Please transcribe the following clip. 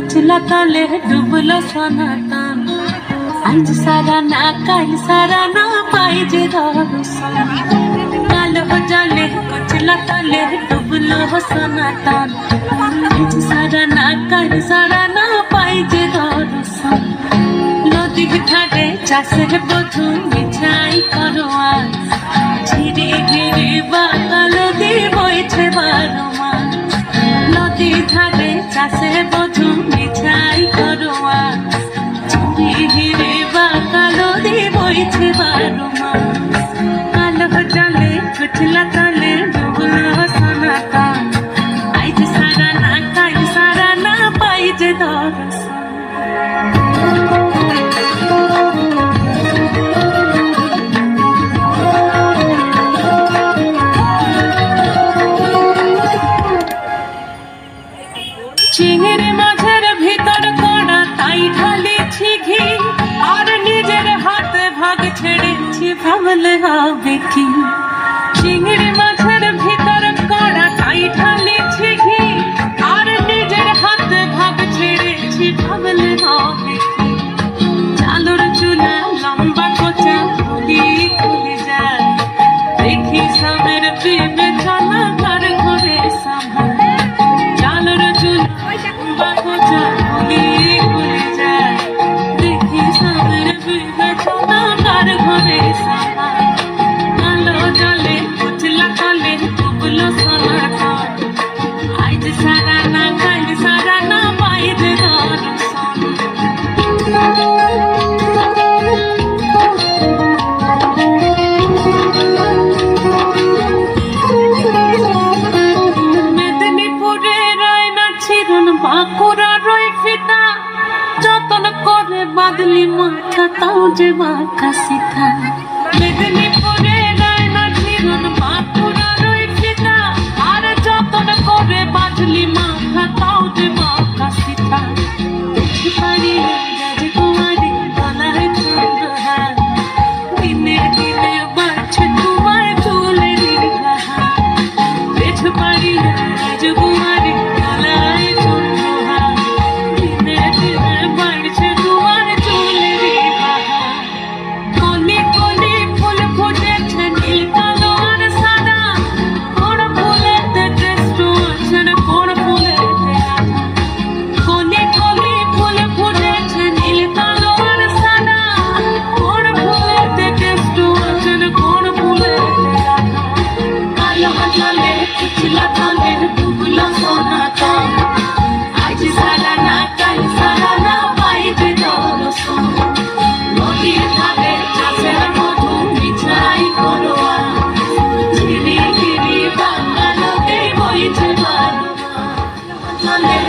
कुचला तले डुबलो सनातन आज सारा ना काल सारा ना पाई जे दर्शन कालो जले कुचला तले डुबलो सनातन आज सारा ना काल सारा ना पाई जे दर्शन नदी घाटे चाषे बधु मिठाई करवा धीरे धीरे बादल दी বইছে বারো মাস নদী ধারে চাষে বধু মিঠাই করোয়া ধীরে ধীরে বাদল दी বইছে বারো মাস কালো জলে কুচলা তলে ডুবলো সনাতন আজ সারা না কাল সারা না পাই যে দর্শন চিংড়ি মাছের ভিতর কড়া তাই ঢালেছি ঘি আর নিজের হাতে ভাগ ছেড়েছি ভাবলে হবে কি চিংড়ি মাছের ভিতর কড়া তাই ঢালেছি ঘি আর নিজের হাতে ভাগ ছেড়েছি ভাবলে হবে কি চালুর চুলা লম্বা কোচা খুলি খুলে যায় দেখি সবের বিবেচনা কার ঘরে সামাল চালুর চুলা বাকুচা খুলি খুলে যায় দেখি সবের বিবেচনা কার ঘরে সামাল কালো জলে কুচলা তলে ডুবলো সনাতন আজ সারা না কাল সারা না পাই যে দর্শন বাঁকুড়া রই ফিতা যতন করে বাদলি মাথা তাও যে বাঁকা সিথা মেদিনীপুরে